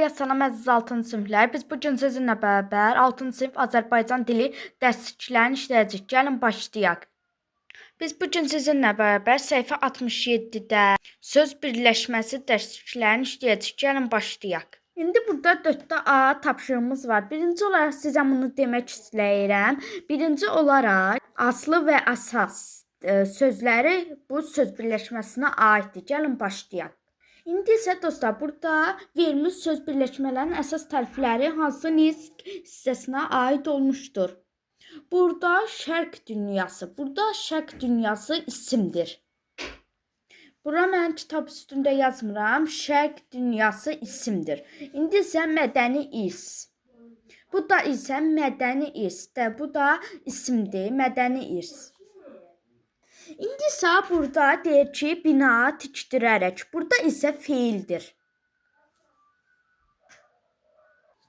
Salam əziz 6-cı siniflər. Biz bu gün sizinlə bərabər 6-cı sinif Azərbaycan dili dərsliklərini işləyəcəyik. Gəlin başlayaq. Biz bu gün sizinlə bərabər səhifə 67-də söz birləşməsi dərsliklərini işləyəcəyik. Gəlin başlayaq. İndi burada 4-də A tapşırığımız var. Birinci olaraq sizə bunu demək istəyirəm. Birinci olaraq aslı və əsas sözləri bu söz birləşməsinə aiddir. Gəlin başlayaq. İndi isə dostlar, burada verilmiş söz birləşmələrinin əsas tərifləri hansı nitq hissəsinə aid olmuşdur? Burada şərq dünyası isimdir. Bura mən kitab üstündə yazmıram, şərq dünyası isimdir. İndi isə mədəni irs. Bu da isə mədəni irsdir. Bu da isimdir, mədəni irs. İndi isə burada deyir ki, bina tikdirərək. Burada isə feildir.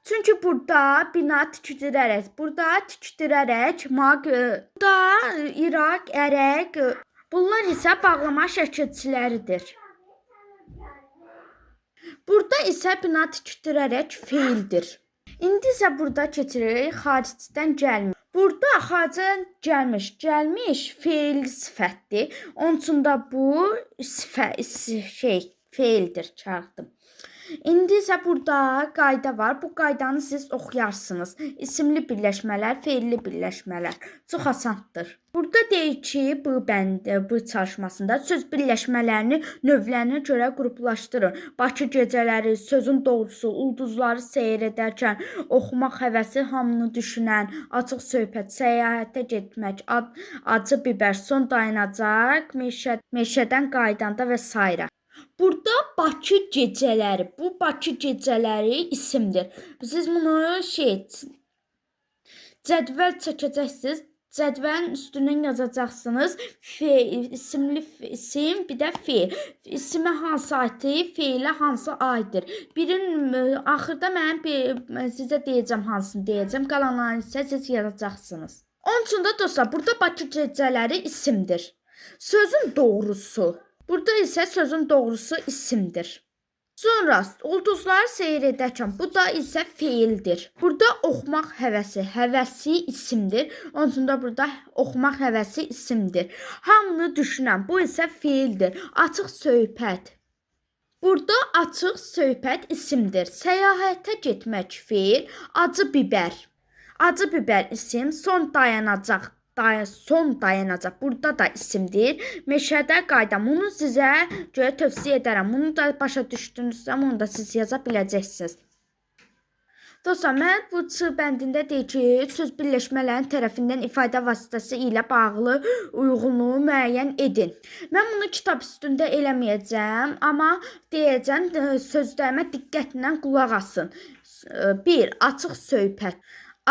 Çünki burada bina tikdirərək, burada burada İraq, ərək, bunlar isə bağlama şəkilçiləridir. Burada isə bina tikdirərək feildir. İndi isə burada keçirik xaricdən gəlmir. Burada xaricdən gəlmiş feil sifətdir. Onun üçün də bu feildir çağırdım. İndi isə burada qayda var. Bu qaydanı siz oxuyarsınız. İsimli birləşmələr, feilli birləşmələr. Çox asandır. Burada deyir ki, bu çalışmasında söz birləşmələrini növlərinə görə qruplaşdırın. Bakı gecələri, sözün doğrusu, ulduzları seyr edərkən, oxumaq həvəsi, hamını düşünən, açıq söhbət, səyahətə getmək, acı biber, son dayanacaq, meşədən qaydanda və s. Burada Bakı gecələri, bu Bakı gecələri isimdir. Siz bunu cədvəl çəkəcəksiniz. Cədvəlin üstündən yazacaqsınız. İsimli isim, bir də feil. İsimə hansı aiddir, feilə hansı aiddir. Axırda mən sizə deyəcəm hansını deyəcəm. Qalanlarını isə siz yazacaqsınız. Onun üçün də dostlar, burada Bakı gecələri isimdir. Sözün doğrusu. Burada isə sözün doğrusu isimdir. Sonra ulduzları seyr edərkən, bu da isə feildir. Burada oxumaq həvəsi isimdir. Onun üçün də burada oxumaq həvəsi isimdir. Hamını düşünən, bu isə feildir. Açıq söhbət. Burada açıq söhbət isimdir. Səyahətə getmək feil, acı biber. Acı biber isim, son dayanacaq. Burada da isimdir. Meşədə qayda. Bunu sizə görə tövsiyə edərəm. Bunu da başa düşdünüzsə, bunu da siz yaza biləcəksiniz. Dostlar, mən bu çığ bəndində deyir ki, söz birləşmələrin tərəfindən ifadə vasitəsi ilə bağlı uyğunluğu müəyyən edin. Mən bunu kitab üstündə eləməyəcəm, amma deyəcəm, sözlərimə diqqətlə qulaq asın. 1. Açıq söhbət.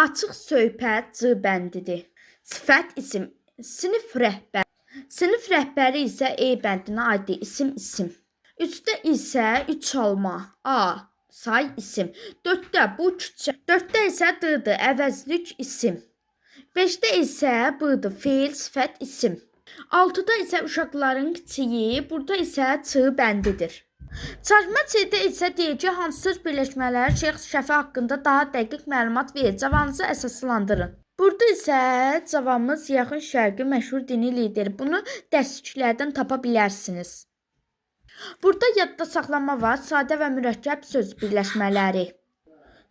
Açıq söhbət çığ bəndidir. Sifət isim, sinif rəhbər. Sinif rəhbəri isə E bəndinə aiddir, isim. 3-də isə 3 alma, A, say isim. 4-də bu küçə. 4-də isə D-dır, əvəzlik isim. 5-də isə B-dır, feil, sifət isim. 6-da isə uşaqların kiçiyi, burada isə çığ bəndidir. Çalışma C-də isə deyir ki, hansı söz birləşmələri şəxs şəfi haqqında daha dəqiq məlumat verir, cavabınızı əsaslandırın. Burada isə cavabımız yaxın şərqi məşhur dini lideri. Bunu dərsliklərdən tapa bilərsiniz. Burada yadda saxlama var. Sadə və mürəkkəb söz birləşmələri.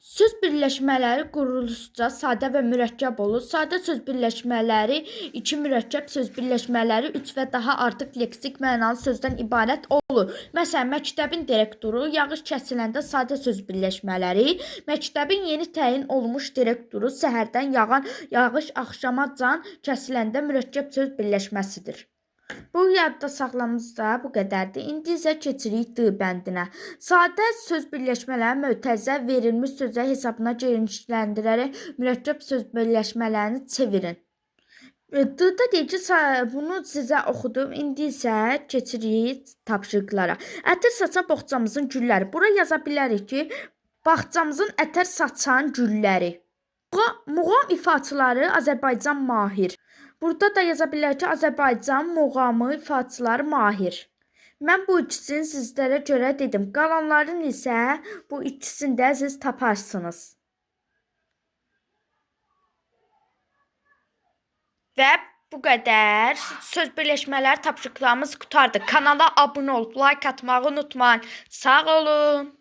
Söz birləşmələri quruluşca sadə və mürəkkəb olur. Sadə söz birləşmələri 2 mürəkkəb söz birləşmələri 3 və daha artıq leksik mənalı sözdən ibarət olur. Məsələn, məktəbin direktoru, yağış kəsiləndə sadə söz birləşmələri, məktəbin yeni təyin olmuş direktoru, səhərdən yağan yağış axşamacan kəsiləndə mürəkkəb söz birləşməsidir. Bu yadda saxlamamızda bu qədərdir. İndi isə keçirik D bəndinə. Sadə söz birləşmələri mötərizə verilmiş sözlər hesabına genişləndirərək mürəkkəb söz birləşmələrini çevirin. D-da deyir ki, bunu sizə oxudum. İndi isə keçirik tapşırıqlara. Ətər saçan boğçamızın gülləri. Bura yaza bilərik ki, bağçamızın ətər saçan gülləri. Muğam ifaçıları Azərbaycan mahir. Burada da yaza bilər ki, Azərbaycan muğamı ifaçıları mahir. Mən bu ikisini sizlərə görə dedim. Qalanların isə bu ikisini də siz taparsınız. Və bu qədər söz birləşmələr tapşırıqlarımız qurtardı. Kanala abunə olub like atmağı unutmayın. Sağ olun.